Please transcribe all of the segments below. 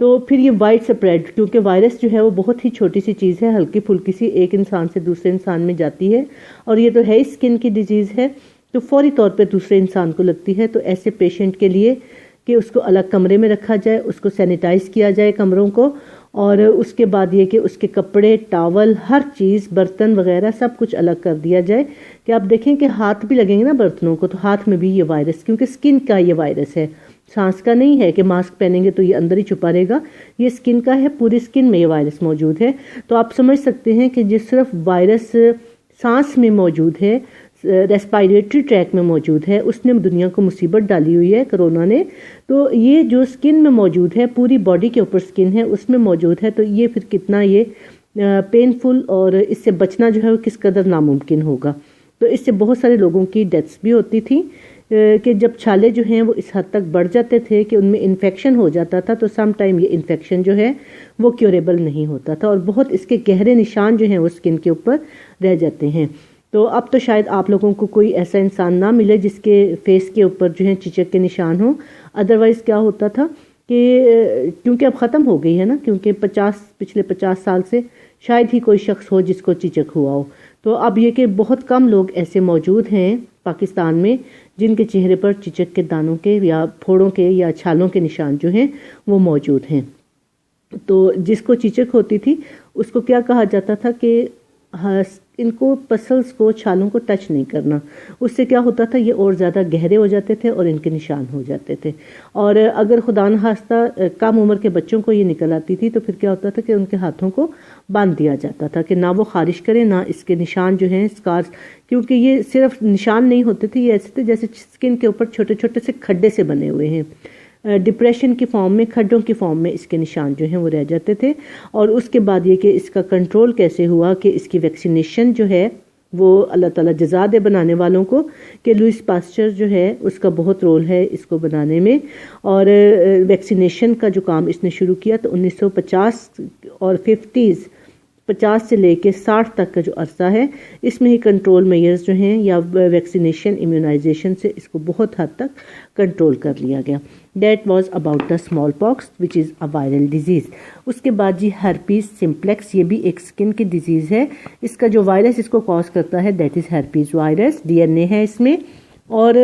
تو پھر یہ وائڈ سپریڈ، کیونکہ وائرس جو ہے وہ بہت ہی چھوٹی سی چیز ہے، ہلکی پھلکی سی، ایک انسان سے دوسرے انسان میں جاتی ہے، اور یہ تو ہے اسکن کی ڈیزیز ہے، تو فوری طور پہ دوسرے انسان کو لگتی ہے۔ تو ایسے پیشنٹ کے لیے کہ اس کو الگ کمرے میں رکھا جائے، اس کو سینیٹائز کیا جائے کمروں کو، اور اس کے بعد یہ کہ اس کے کپڑے، ٹاول، ہر چیز، برتن وغیرہ سب کچھ الگ کر دیا جائے۔ کہ آپ دیکھیں کہ ہاتھ بھی لگیں گے نا برتنوں کو، تو ہاتھ میں بھی یہ وائرس، کیونکہ اسکن کا یہ وائرس ہے، سانس کا نہیں ہے کہ ماسک پہنیں گے تو یہ اندر ہی چھپا رہے گا، یہ اسکن کا ہے، پوری اسکن میں یہ وائرس موجود ہے۔ تو آپ سمجھ سکتے ہیں کہ جس صرف وائرس سانس میں موجود ہے، ریسپائریٹری ٹریک میں موجود ہے، اس نے دنیا کو مصیبت ڈالی ہوئی ہے کرونا نے۔ تو یہ جو اسکن میں موجود ہے، پوری باڈی کے اوپر اسکن ہے، اس میں موجود ہے، تو یہ پھر کتنا یہ پینفل، اور اس سے بچنا جو ہے وہ کس قدر ناممکن ہوگا۔ تو اس سے بہت سارے لوگوں کی ڈیتھس بھی ہوتی تھی، کہ جب چھالے جو ہیں وہ اس حد تک بڑھ جاتے تھے کہ ان میں انفیکشن ہو جاتا تھا، تو سم ٹائم یہ انفیکشن جو ہے وہ کیوریبل نہیں ہوتا تھا، اور بہت اس کے گہرے نشان جو ہیں وہ اسکن کے اوپر رہ جاتے ہیں۔ تو اب تو شاید آپ لوگوں کو کوئی ایسا انسان نہ ملے جس کے فیس کے اوپر جو ہیں چچک کے نشان ہوں۔ ادروائز کیا ہوتا تھا کہ کیونکہ اب ختم ہو گئی ہے نا، کیونکہ پچھلے 50 سال سے شاید ہی کوئی شخص ہو جس کو چچک ہوا ہو، تو اب یہ کہ بہت کم لوگ ایسے موجود ہیں پاکستان میں جن کے چہرے پر چچک کے دانوں کے یا پھوڑوں کے یا چھالوں کے نشان جو ہیں وہ موجود ہیں۔ تو جس کو چچک ہوتی تھی اس کو کیا کہا جاتا تھا کہ ان کو پسلز کو، چھالوں کو ٹچ نہیں کرنا، اس سے کیا ہوتا تھا یہ اور زیادہ گہرے ہو جاتے تھے اور ان کے نشان ہو جاتے تھے۔ اور اگر خدا نخواستہ کم عمر کے بچوں کو یہ نکل آتی تھی تو پھر کیا ہوتا تھا کہ ان کے ہاتھوں کو باندھ دیا جاتا تھا کہ نہ وہ خارش کرے، نہ اس کے نشان جو ہیں اسکارز، کیونکہ یہ صرف نشان نہیں ہوتے تھے، یہ ایسے تھے جیسے اسکن کے اوپر چھوٹے چھوٹے سے کھڈے سے بنے ہوئے ہیں، ڈپریشن کی فارم میں، کھڈوں کی فارم میں اس کے نشان جو ہیں وہ رہ جاتے تھے۔ اور اس کے بعد یہ کہ اس کا کنٹرول کیسے ہوا کہ اس کی ویکسینیشن جو ہے وہ اللہ تعالیٰ جزا دے بنانے والوں کو، کہ لوئس پاسچر جو ہے اس کا بہت رول ہے اس کو بنانے میں، اور ویکسینیشن کا جو کام اس نے شروع کیا تو 1950 اور 50 سے لے کے 60 تک کا جو عرصہ ہے اس میں ہی کنٹرول میئرز جو ہیں یا ویکسینیشن، امیونائزیشن سے اس کو بہت حد تک کنٹرول کر لیا گیا۔ That was about the smallpox which is a viral disease. اس کے بعد جی ہرپیز سمپلیکس، یہ بھی ایک اسکن کی ڈیزیز ہے، اس کا جو وائرس اس کو کاز کرتا ہے دیٹ از ہرپیز وائرس، DNA ہے اس میں، اور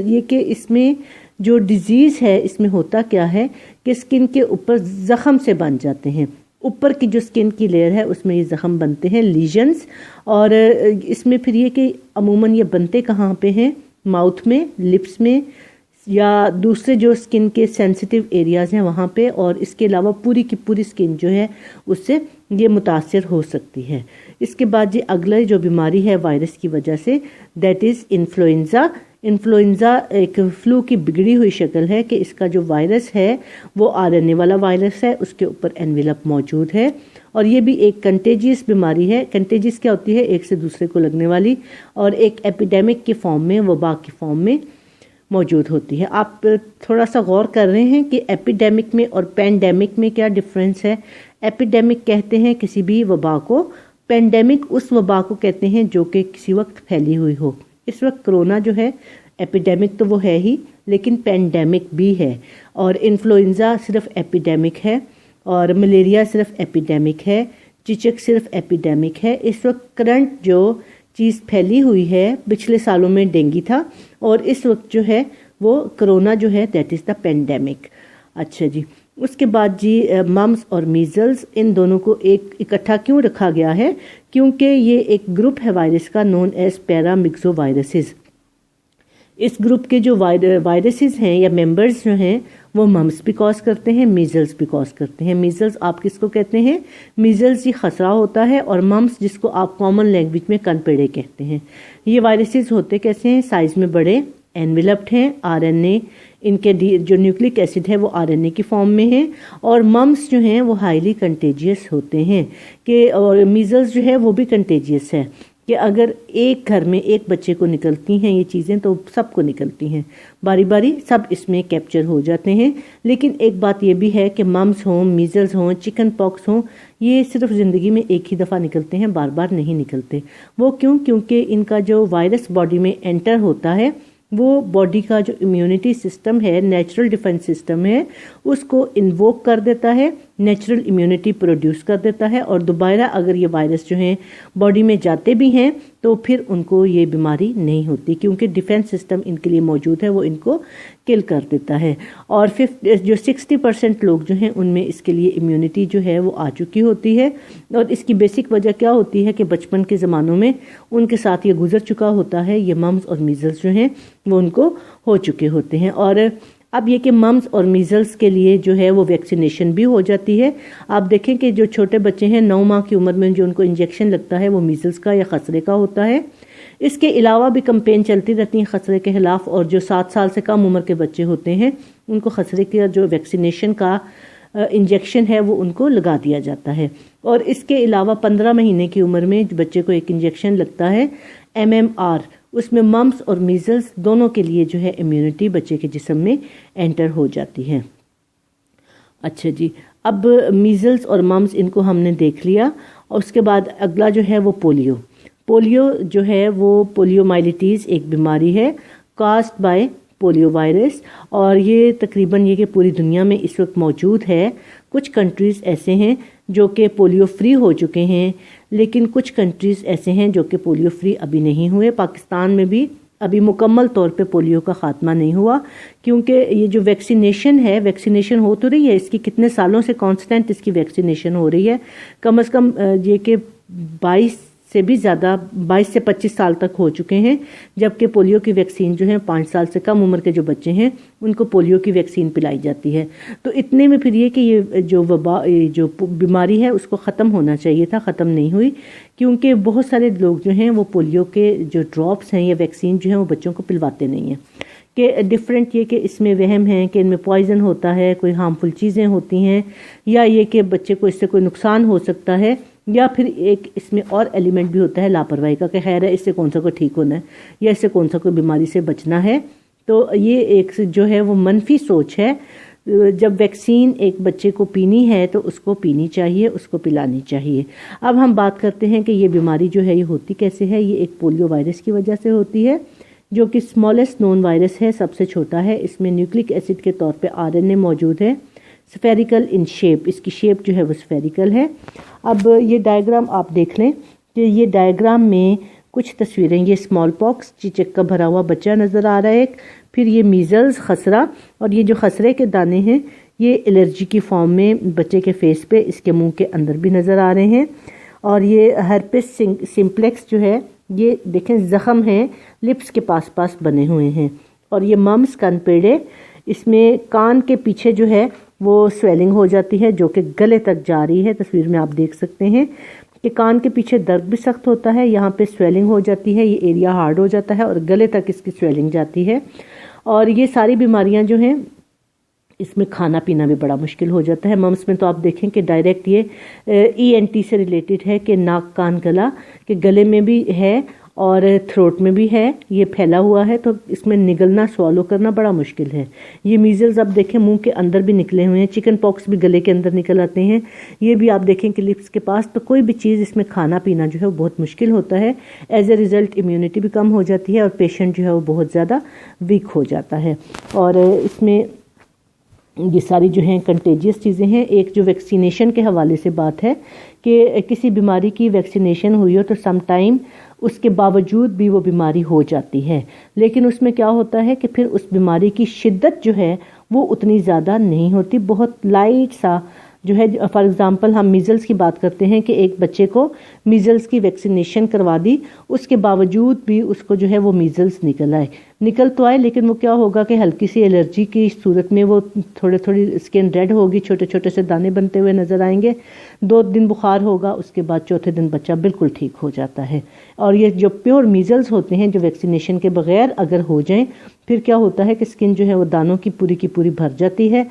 یہ کہ اس میں جو ڈیزیز ہے اس میں ہوتا کیا ہے کہ اسکن کے اوپر زخم سے بن جاتے ہیں، اوپر کی جو اسکن کی لیئر ہے اس میں یہ زخم بنتے ہیں، لیجنز، اور اس میں پھر یہ کہ عموماً یہ بنتے کہاں پہ ہیں، ماؤتھ میں، لپس میں، یا دوسرے جو اسکن کے سینسیٹیو ایریاز ہیں وہاں پہ، اور اس کے علاوہ پوری کی پوری اسکن جو ہے اس سے یہ متاثر ہو سکتی ہے۔ اس کے بعد یہ اگلا جو بیماری ہے وائرس کی وجہ سے دیٹ از انفلوئنزا۔ انفلوئنزا ایک فلو کی بگڑی ہوئی شکل ہے کہ اس کا جو وائرس ہے وہ RNA والا وائرس ہے، اس کے اوپر انویلپ موجود ہے، اور یہ بھی ایک کنٹیجیس بیماری ہے۔ کنٹیجیس کیا ہوتی ہے؟ ایک سے دوسرے کو لگنے والی، اور ایک ایپیڈیمک کی فارم میں، وبا کی فارم میں موجود ہوتی ہے۔ آپ تھوڑا سا غور کر رہے ہیں کہ ایپیڈیمک میں اور پینڈیمک میں کیا ڈفرینس ہے؟ ایپیڈیمک کہتے ہیں کسی بھی وبا کو، پینڈیمک اس وبا کو کہتے ہیں جو کہ کسی وقت پھیلی ہوئی ہو۔ اس وقت کرونا جو ہے ایپیڈیمک تو وہ ہے ہی، لیکن پینڈیمک بھی ہے، اور انفلوئنزا صرف ایپیڈیمک ہے، اور ملیریا صرف ایپیڈیمک ہے، چچک صرف ایپیڈیمک ہے۔ اس وقت کرنٹ جو چیز پھیلی ہوئی ہے، پچھلے سالوں میں ڈینگی تھا، اور اس وقت جو ہے وہ کرونا جو ہے دیٹ از دا پینڈیمک۔ اچھا جی، اس کے بعد جی ممس اور میزلز، ان دونوں کو ایک اکٹھا کیوں رکھا گیا ہے؟ کیونکہ یہ ایک گروپ ہے وائرس کا نون ایز پیرامگزو وائرسز۔ اس گروپ کے جو وائرسز ہیں یا ممبرز جو ہیں وہ ممس بھی کاز کرتے ہیں، میزلز بھی کاز کرتے ہیں۔ میزلز آپ کس کو کہتے ہیں؟ میزلز یہ خسرہ ہوتا ہے، اور ممس جس کو آپ کامن لینگویج میں کن پیڑے کہتے ہیں۔ یہ وائرسز ہوتے کیسے ہیں؟ سائز میں بڑے، انویلپڈ ہیں، RNA ان کے جو نیوکلک ایسڈ ہے وہ RNA کی فارم میں ہے، اور ممس جو ہیں وہ ہائیلی کنٹیجیس ہوتے ہیں، کہ اور میزلز جو ہے وہ بھی کنٹیجیس ہے، کہ اگر ایک گھر میں ایک بچے کو نکلتی ہیں یہ چیزیں تو سب کو نکلتی ہیں، باری باری سب اس میں کیپچر ہو جاتے ہیں۔ لیکن ایک بات یہ بھی ہے کہ ممس ہوں، میزلز ہوں، چکن پاکس ہوں، یہ صرف زندگی میں ایک ہی دفعہ نکلتے ہیں، بار بار نہیں نکلتے۔ وہ کیوں؟ کیونکہ ان کا جو وائرس باڈی میں انٹر ہوتا ہے وہ باڈی کا جو امیونٹی سسٹم ہے، نیچرل ڈیفنس سسٹم ہے، اس کو انووک کر دیتا ہے، نیچرل امیونٹی پروڈیوس کر دیتا ہے، اور دوبارہ اگر یہ وائرس جو ہیں باڈی میں جاتے بھی ہیں تو پھر ان کو یہ بیماری نہیں ہوتی، کیونکہ ڈیفنس سسٹم ان کے لیے موجود ہے، وہ ان کو کل کر دیتا ہے۔ اور جو 60% لوگ جو ہیں ان میں اس کے لیے امیونٹی جو ہے وہ آ چکی ہوتی ہے، اور اس کی بیسک وجہ کیا ہوتی ہے کہ بچپن کے زمانوں میں ان کے ساتھ یہ گزر چکا ہوتا ہے، یہ ممز اور میزلز جو ہیں وہ ان کو ہو چکے ہوتے ہیں۔ اور اب یہ کہ ممز اور میزلز کے لیے جو ہے وہ ویکسینیشن بھی ہو جاتی ہے۔ آپ دیکھیں کہ جو چھوٹے بچے ہیں 9 ماہ کی عمر میں جو ان کو انجیکشن لگتا ہے وہ میزلز کا یا خسرے کا ہوتا ہے۔ اس کے علاوہ بھی کمپین چلتی رہتی ہیں خسرے کے خلاف، اور جو 7 سال سے کم عمر کے بچے ہوتے ہیں ان کو خسرے کا جو ویکسینیشن کا انجیکشن ہے وہ ان کو لگا دیا جاتا ہے۔ اور اس کے علاوہ 15 مہینے کی عمر میں بچے کو ایک انجیکشن لگتا ہے MMR، اس میں ممز اور میزلز دونوں کے لیے جو ہے امیونٹی بچے کے جسم میں انٹر ہو جاتی ہے۔ اچھا جی، اب میزلز اور ممز ان کو ہم نے دیکھ لیا، اور اس کے بعد اگلا جو ہے وہ پولیو جو ہے وہ پولیومائلیٹیز ایک بیماری ہے کاسڈ بائی پولیو وائرس، اور یہ تقریباً یہ کہ پوری دنیا میں اس وقت موجود ہے۔ کچھ کنٹریز ایسے ہیں جو کہ پولیو فری ہو چکے ہیں، لیکن کچھ کنٹریز ایسے ہیں جو کہ پولیو فری ابھی نہیں ہوئے۔ پاکستان میں بھی ابھی مکمل طور پہ پولیو کا خاتمہ نہیں ہوا، کیونکہ یہ جو ویکسینیشن ہو تو رہی ہے، اس کی کتنے سالوں سے کانسٹنٹ اس کی ویکسینیشن ہو رہی ہے، کم از کم یہ کہ 22 سے 25 سال تک ہو چکے ہیں، جبکہ پولیو کی ویکسین جو ہے 5 سال سے کم عمر کے جو بچے ہیں ان کو پولیو کی ویکسین پلائی جاتی ہے۔ تو اتنے میں پھر یہ کہ یہ جو بیماری ہے اس کو ختم ہونا چاہیے تھا، ختم نہیں ہوئی، کیونکہ بہت سارے لوگ جو ہیں وہ پولیو کے جو ڈراپس ہیں یا ویکسین جو ہیں وہ بچوں کو پلواتے نہیں ہیں، کہ ڈفرینٹ یہ کہ اس میں وہم ہے کہ ان میں پوائزن ہوتا ہے، کوئی ہارمفل چیزیں ہوتی ہیں، یا یہ کہ بچے کو اس سے کوئی نقصان ہو سکتا ہے، یا پھر ایک اس میں اور ایلیمنٹ بھی ہوتا ہے لاپرواہی کا، کہ خیر ہے اس سے کون سا کوئی ٹھیک ہونا ہے یا اس سے کون سا کوئی بیماری سے بچنا ہے۔ تو یہ ایک جو ہے وہ منفی سوچ ہے۔ جب ویکسین ایک بچے کو پینی ہے تو اس کو پینی چاہیے، اس کو پلانی چاہیے۔ اب ہم بات کرتے ہیں کہ یہ بیماری جو ہے یہ ہوتی کیسے ہے۔ یہ ایک پولیو وائرس کی وجہ سے ہوتی ہے، جو کہ اسمالسٹ نون وائرس ہے، سب سے چھوٹا ہے۔ اس میں نیوکلک ایسڈ کے طور پہ RNA موجود ہے، سفیریکل ان شیپ، اس کی شیپ جو ہے وہ سفیریکل ہے۔ اب یہ ڈائیگرام آپ دیکھ لیں کہ یہ ڈائیگرام میں کچھ تصویریں، یہ اسمال پاکس چیچک کا بھرا ہوا بچہ نظر آ رہا ہے ایک، پھر یہ میزلز خسرہ، اور یہ جو خسرے کے دانے ہیں یہ الرجی کی فارم میں بچے کے فیس پہ، اس کے منہ کے اندر بھی نظر آ رہے ہیں۔ اور یہ ہرپس سمپلیکس جو ہے یہ دیکھیں زخم ہیں لپس کے پاس بنے ہوئے ہیں۔ اور یہ ممس کن پیڑے، اس میں کان کے پیچھے جو ہے وہ سویلنگ ہو جاتی ہے جو کہ گلے تک جا رہی ہے۔ تصویر میں آپ دیکھ سکتے ہیں کہ کان کے پیچھے درد بھی سخت ہوتا ہے، یہاں پہ سویلنگ ہو جاتی ہے، یہ ایریا ہارڈ ہو جاتا ہے اور گلے تک اس کی سویلنگ جاتی ہے۔ اور یہ ساری بیماریاں جو ہیں اس میں کھانا پینا بھی بڑا مشکل ہو جاتا ہے۔ ممس میں تو آپ دیکھیں کہ ڈائریکٹ یہ ENT سے ریلیٹڈ ہے، کہ ناک کان گلا، کہ گلے میں بھی ہے اور تھروٹ میں بھی ہے، یہ پھیلا ہوا ہے، تو اس میں نگلنا سوالو کرنا بڑا مشکل ہے۔ یہ میزلز آپ دیکھیں منہ کے اندر بھی نکلے ہوئے ہیں، چکن پاکس بھی گلے کے اندر نکل آتے ہیں، یہ بھی آپ دیکھیں کہ لپس کے پاس، تو کوئی بھی چیز اس میں کھانا پینا جو ہے وہ بہت مشکل ہوتا ہے۔ ایز اے ریزلٹ امیونٹی بھی کم ہو جاتی ہے اور پیشنٹ جو ہے وہ بہت زیادہ ویک ہو جاتا ہے۔ اور اس میں یہ ساری جو ہیں کنٹیجیس چیزیں ہیں۔ ایک جو ویکسینیشن کے حوالے سے بات ہے کہ کسی بیماری کی ویکسینیشن ہوئی ہو تو سم ٹائم اس کے باوجود بھی وہ بیماری ہو جاتی ہے، لیکن اس میں کیا ہوتا ہے کہ پھر اس بیماری کی شدت جو ہے وہ اتنی زیادہ نہیں ہوتی، بہت لائٹ سا جو ہے۔ فار ایگزامپل ہم میزلز کی بات کرتے ہیں کہ ایک بچے کو میزلز کی ویکسینیشن کروا دی، اس کے باوجود بھی اس کو جو ہے وہ میزلز نکل تو آئے، لیکن وہ کیا ہوگا کہ ہلکی سی الرجی کی صورت میں وہ تھوڑی اسکن ریڈ ہوگی، چھوٹے چھوٹے سے دانے بنتے ہوئے نظر آئیں گے، 2 دن بخار ہوگا، اس کے بعد چوتھے دن بچہ بالکل ٹھیک ہو جاتا ہے۔ اور یہ جو پیور میزلز ہوتے ہیں جو ویکسینیشن کے بغیر اگر ہو جائیں، پھر کیا ہوتا ہے کہ اسکن جو ہے وہ دانوں کی پوری بھر جاتی ہے،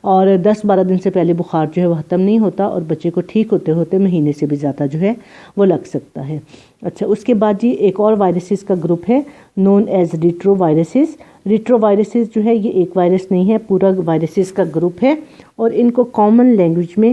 اور 10-12 دن سے پہلے بخار جو ہے وہ ختم نہیں ہوتا، اور بچے کو ٹھیک ہوتے ہوتے مہینے سے بھی زیادہ جو ہے وہ لگ سکتا ہے۔ اچھا، اس کے بعد جی ایک اور وائرسز کا گروپ ہے known as retro viruses. Retro viruses جو ہے یہ ایک وائرس نہیں ہے، پورا وائرسز کا گروپ ہے، اور ان کو کامن لینگویج میں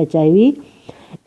HIV।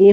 A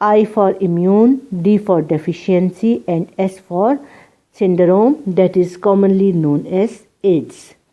I for immune, D for deficiency and S for syndrome that is commonly known as AIDS।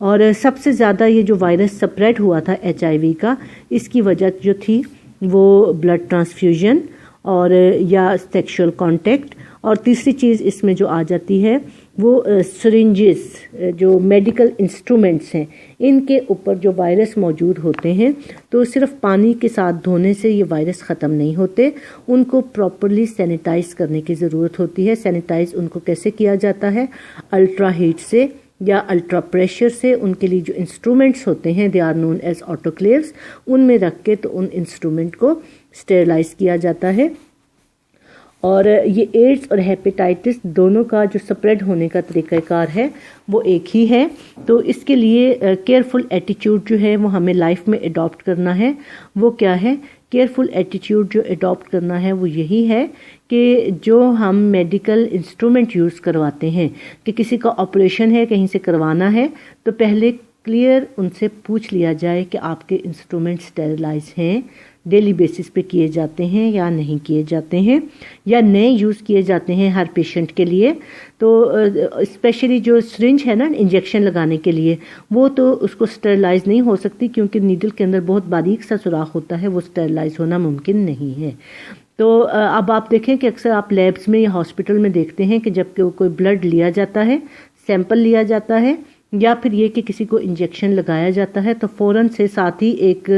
اور سب سے زیادہ یہ جو وائرس سپریڈ ہوا تھا HIV کا، اس کی وجہ جو تھی وہ بلڈ ٹرانسفیوژن اور یا سیکشول کانٹیکٹ، اور تیسری چیز اس میں جو آ جاتی ہے وہ سرنجز، جو میڈیکل انسٹرومنٹس ہیں ان کے اوپر جو وائرس موجود ہوتے ہیں، تو صرف پانی کے ساتھ دھونے سے یہ وائرس ختم نہیں ہوتے، ان کو پراپرلی سینیٹائز کرنے کی ضرورت ہوتی ہے۔ سینیٹائز ان کو کیسے کیا جاتا ہے؟ الٹرا ہیٹ سے یا الٹرا پریشر سے۔ ان کے لیے جو انسٹرومنٹس ہوتے ہیں دے آر نون ایز آٹوکلیوز، ان میں رکھ کے تو ان انسٹرومنٹ کو اسٹیرلائز کیا جاتا ہے۔ اور یہ ایڈز اور ہیپیٹائٹس دونوں کا جو سپریڈ ہونے کا طریقہ کار ہے وہ ایک ہی ہے، تو اس کے لیے کیئرفل ایٹیٹیوڈ جو ہے وہ ہمیں لائف میں اڈاپٹ کرنا ہے۔ وہ کیا ہے؟ کیئرفل ایٹیٹیوڈ جو اڈاپٹ کرنا ہے وہ یہی ہے کہ جو ہم میڈیکل انسٹرومنٹ یوز کرواتے ہیں، کہ کسی کا آپریشن ہے کہیں سے کروانا ہے، تو پہلے کلیئر ان سے پوچھ لیا جائے کہ آپ کے انسٹرومنٹ اسٹیرلائز ہیں، ڈیلی بیسس پہ کیے جاتے ہیں یا نہیں کیے جاتے ہیں، یا نئے یوز کیے جاتے ہیں ہر پیشنٹ کے لیے۔ تو اسپیشلی جو سرنج ہے نا انجیکشن لگانے کے لیے، وہ تو اس کو اسٹیرلائز نہیں ہو سکتی کیونکہ نیڈل کے اندر بہت باریک سا سوراخ ہوتا ہے، وہ اسٹیرلائز ہونا ممکن نہیں ہے۔ تو اب آپ دیکھیں کہ اکثر آپ لیبس میں یا ہاسپٹل میں دیکھتے ہیں کہ جب کہ کوئی بلڈ لیا جاتا ہے، سیمپل لیا جاتا ہے، یا پھر یہ کہ کسی کو انجیکشن لگایا جاتا ہے، تو فوراً سے ساتھ ہی ایک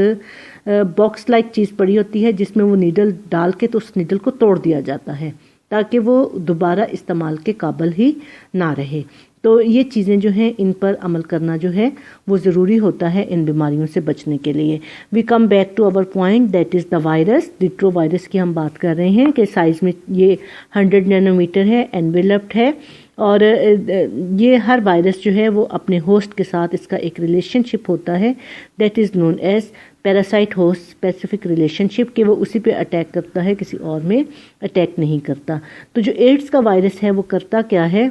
باکس لائک چیز پڑی ہوتی ہے جس میں وہ نیڈل ڈال کے تو اس نیڈل کو توڑ دیا جاتا ہے تاکہ وہ دوبارہ استعمال کے قابل ہی نہ رہے۔ تو یہ چیزیں جو ہیں ان پر عمل کرنا جو ہے وہ ضروری ہوتا ہے ان بیماریوں سے بچنے کے لیے۔ We come back to over point, that is the virus. Retrovirus کی ہم بات کر رہے ہیں کہ سائز میں یہ 100 نینو میٹر ہے، انویلپڈ ہے، اور یہ ہر وائرس جو ہے وہ اپنے ہوسٹ کے ساتھ اس کا ایک ریلیشن شپ ہوتا ہے، that is known as parasite host specific relationship, کہ وہ اسی پہ اٹیک کرتا ہے، کسی اور میں اٹیک نہیں کرتا۔ تو جو ایڈز کا وائرس ہے وہ کرتا کیا ہے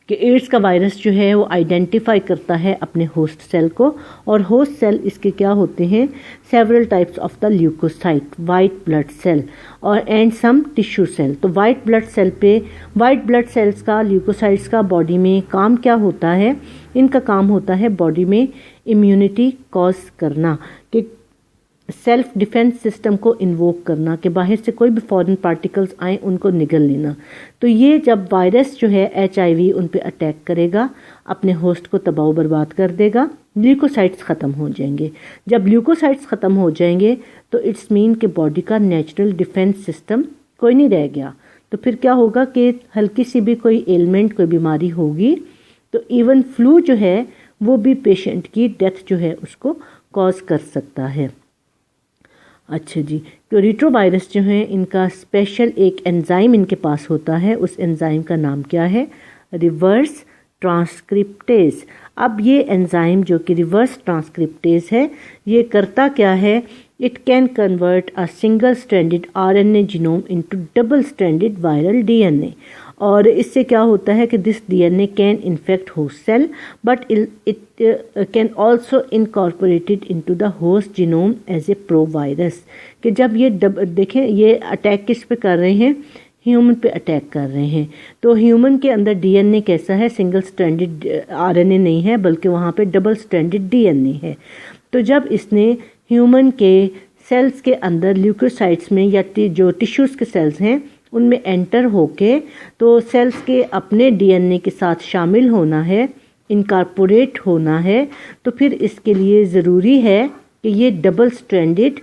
کہ ایڈز کا وائرس جو ہے وہ آئیڈینٹیفائی کرتا ہے اپنے ہوسٹ سیل کو، اور ہوسٹ سیل اس کے کیا ہوتے ہیں؟ Several types of the leukocyte, white blood cell اور اینڈ سم ٹیشو سیل۔ تو وائٹ بلڈ سیل پہ وائٹ بلڈ سیلز کا، لیوکوسائٹس کا باڈی میں کام کیا ہوتا ہے؟ ان کا کام ہوتا ہے باڈی میں امیونٹی کاز کرنا، کہ سیلف ڈیفense سسٹم کو انووک کرنا، کہ باہر سے کوئی بھی فورن پارٹیکلز آئیں ان کو نگل لینا۔ تو یہ جب وائرس جو ہے HIV ان پہ اٹیک کرے گا، اپنے ہوسٹ کو تباہ و برباد کر دے گا، لیوکوسائٹس ختم ہو جائیں گے۔ جب لیوکوسائٹس ختم ہو جائیں گے تو اٹس مین کہ باڈی کا نیچرل ڈیفenس سسٹم کوئی نہیں رہ گیا، تو پھر کیا ہوگا کہ ہلکی سی بھی کوئی ایلمنٹ، کوئی بیماری ہوگی تو ایون فلو جو ہے وہ بھی پیشنٹ کی ڈیتھ جو ہے اس کو کاز کر سکتا ہے۔ اچھا جی، تو ریٹرو وائرس جو ہیں ان کا اسپیشل ایک انزائم ان کے پاس ہوتا ہے، اس انزائم کا نام کیا ہے؟ Reverse transcriptases. اب یہ انزائم جو کہ ریورس ٹرانسکرپٹیز ہے، یہ کرتا کیا ہے؟ It can convert a single-stranded RNA genome into double-stranded viral DNA. اور اس سے کیا ہوتا ہے کہ this DNA can infect host cell, but it can also incorporated into the host genome as a provirus. کہ جب یہ دیکھیں یہ اٹیک کس پہ کر رہے ہیں؟ ہیومن پہ اٹیک کر رہے ہیں۔ تو ہیومن کے اندر DNA کیسا ہے؟ سنگل سٹرینڈڈ RNA نہیں ہے بلکہ وہاں پہ ڈبل سٹرینڈڈ DNA ہے۔ تو جب اس نے ہیومن کے سیلز کے اندر لیوکوسائٹس میں یا جو ٹیشوز کے سیلز ہیں ان میں انٹر ہو کے تو سیلز کے اپنے DNA کے ساتھ شامل ہونا ہے، انکارپوریٹ ہونا ہے، تو پھر اس کے لیے ضروری ہے کہ یہ ڈبل سٹرینڈڈ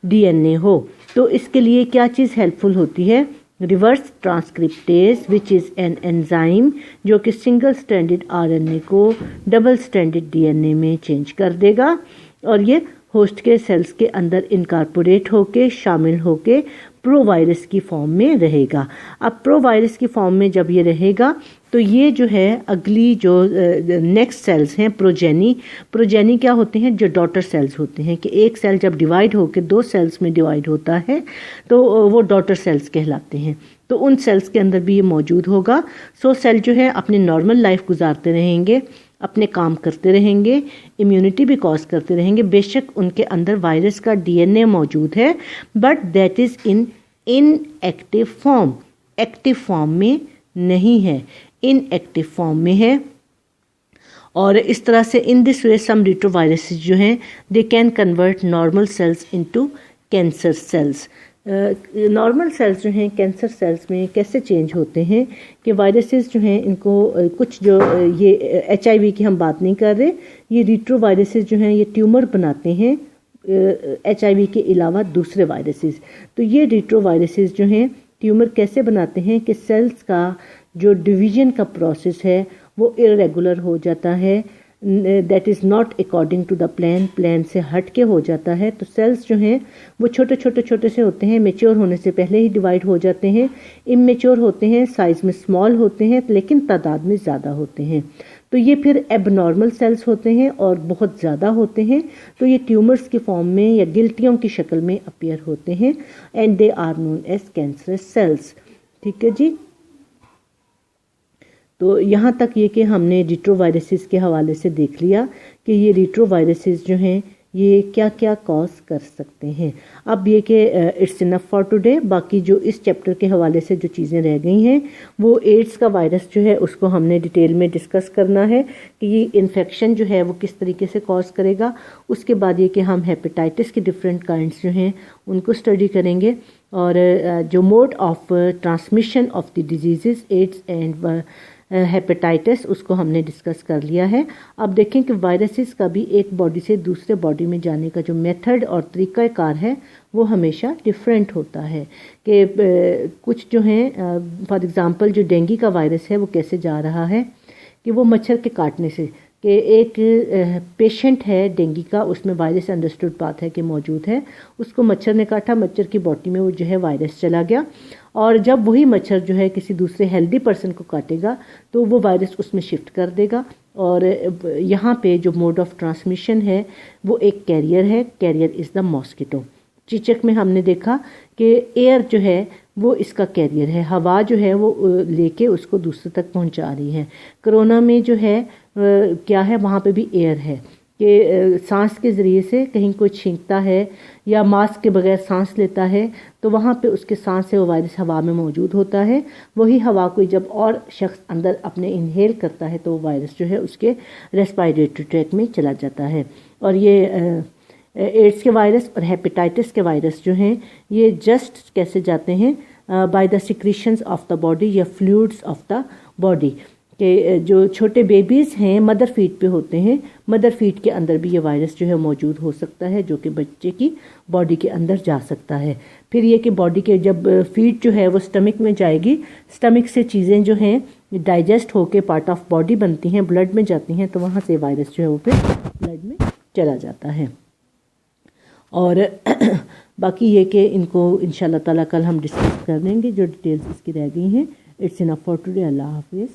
DNA ہو۔ تو اس کے لیے کیا چیز ہیلپ فل ہوتی ہے؟ Reverse transcriptase which is an enzyme جو کہ سنگل سٹرینڈڈ RNA کو ڈبل سٹرینڈڈ DNA میں چینج کر دے گا، اور یہ ہوسٹ کے سیلز کے اندر انکارپوریٹ ہو کے شامل ہو کے پرو وائرس کی فارم میں رہے گا۔ اب پرو وائرس کی فارم میں جب یہ رہے گا تو یہ جو ہے اگلی جو نیکسٹ سیلز ہیں پروجینی کیا ہوتے ہیں؟ جو ڈاٹر سیلز ہوتے ہیں، کہ ایک سیل جب ڈیوائڈ ہو کے دو سیلز میں ڈیوائڈ ہوتا ہے تو وہ ڈاٹر سیلز کہلاتے ہیں۔ تو ان سیلز کے اندر بھی یہ موجود ہوگا۔ سو سیل جو ہے اپنے نارمل لائف گزارتے رہیں گے، اپنے کام کرتے رہیں گے، امیونٹی بھی کاز کرتے رہیں گے۔ بے شک ان کے اندر وائرس کا DNA موجود ہے، but that is in active form, active form میں نہیں ہے، ان ایکٹیو فارم میں ہے۔ اور اس طرح سے ان دس وے سم ریٹرووائرسز جو ہیں they can convert normal cells into cancer cells. Normal cells جو ہیں کینسر سیلز میں کیسے چینج ہوتے ہیں کہ وائرسز جو ہیں ان کو کچھ جو یہ HIV کی ہم بات نہیں کر رہے, یہ ریٹرووائرسز جو ہیں یہ ٹیومر بناتے ہیں HIV کے علاوہ دوسرے وائرسز. تو یہ ریٹرووائرسز جو ہیں ٹیومر کیسے بناتے ہیں کہ سیلز کا جو ڈویژن کا پروسیس ہے وہ irregular ہو جاتا ہے, that is not according to the plan سے ہٹ کے ہو جاتا ہے. تو سیلز جو ہیں وہ چھوٹے سے ہوتے ہیں, میچور ہونے سے پہلے ہی ڈیوائڈ ہو جاتے ہیں. اممیچور ہوتے ہیں, سائز میں اسمال ہوتے ہیں لیکن تعداد میں زیادہ ہوتے ہیں. تو یہ پھر ایب نارمل سیلز ہوتے ہیں اور بہت زیادہ ہوتے ہیں. تو یہ ٹیومرز کی فارم میں یا گلٹیوں کی شکل میں اپیئر ہوتے ہیں and they are known as cancerous cells. ٹھیک ہے جی. تو یہاں تک یہ کہ ہم نے ریٹرووائرسز کے حوالے سے دیکھ لیا کہ یہ ریٹرووائرسز جو ہیں یہ کیا کیا کاز کر سکتے ہیں. اب یہ کہ اٹس انف فار ٹوڈے. باقی جو اس چیپٹر کے حوالے سے جو چیزیں رہ گئی ہیں وہ ایڈز کا وائرس جو ہے اس کو ہم نے ڈیٹیل میں ڈسکس کرنا ہے کہ یہ انفیکشن جو ہے وہ کس طریقے سے کاز کرے گا. اس کے بعد یہ کہ ہم ہیپیٹائٹس کے ڈفرینٹ کائنڈس جو ہیں ان کو اسٹڈی کریں گے, اور جو mode of transmission of the diseases AIDS and hepatitis اس کو ہم نے ڈسکس کر لیا ہے. اب دیکھیں کہ وائرسز کا بھی ایک باڈی سے دوسرے باڈی میں جانے کا جو میتھڈ اور طریقہ کار ہے وہ ہمیشہ ڈفرینٹ ہوتا ہے. کہ کچھ جو ہیں فار ایگزامپل جو ڈینگی کا وائرس ہے وہ کیسے جا رہا ہے کہ وہ مچھر کے کاٹنے سے, کہ ایک پیشنٹ ہے ڈینگی کا, اس میں وائرس انڈرسٹوڈ بات ہے کہ موجود ہے, اس کو مچھر نے کاٹا, مچھر کی باڈی میں وہ جو ہے وائرس چلا گیا, اور جب وہی مچھر جو ہے کسی دوسرے ہیلدی پرسن کو کاٹے گا تو وہ وائرس اس میں شفٹ کر دے گا. اور یہاں پہ جو موڈ آف ٹرانسمیشن ہے وہ ایک کیریئر ہے, کیریئر از دا ماسکیٹو. چیچک میں ہم نے دیکھا کہ ایئر جو ہے وہ اس کا کیریئر ہے, ہوا جو ہے وہ لے کے اس کو دوسرے تک پہنچا رہی ہے. کرونا میں جو ہے کیا ہے, وہاں پہ بھی ایئر ہے کہ سانس کے ذریعے سے کہیں کوئی چھینکتا ہے یا ماسک کے بغیر سانس لیتا ہے تو وہاں پہ اس کے سانس سے وہ وائرس ہوا میں موجود ہوتا ہے. وہی ہوا کو جب اور شخص اندر اپنے انہیل کرتا ہے تو وہ وائرس جو ہے اس کے ریسپائریٹری ٹریک میں چلا جاتا ہے. اور یہ ایڈز کے وائرس اور ہیپیٹائٹس کے وائرس جو ہیں یہ جسٹ کیسے جاتے ہیں by the secretions of the body یا فلوئڈز آف دا باڈی. کہ جو چھوٹے بیبیز ہیں مدر فیڈ پہ ہوتے ہیں, مدر فیڈ کے اندر بھی یہ وائرس جو ہے موجود ہو سکتا ہے جو کہ بچے کی باڈی کے اندر جا سکتا ہے. پھر یہ کہ باڈی کے جب فیڈ جو ہے وہ سٹمک میں جائے گی, سٹمک سے چیزیں جو ہیں ڈائجسٹ ہو کے پارٹ آف باڈی بنتی ہیں, بلڈ میں جاتی ہیں, تو وہاں سے وائرس جو ہے وہ پھر بلڈ میں چلا جاتا ہے. اور باقی یہ کہ ان کو انشاءاللہ تعالیٰ کل ہم ڈسکس کر لیں گے جو ڈیٹیلز اس کی رہ گئی ہیں. It's enough for today. اللہ حافظ.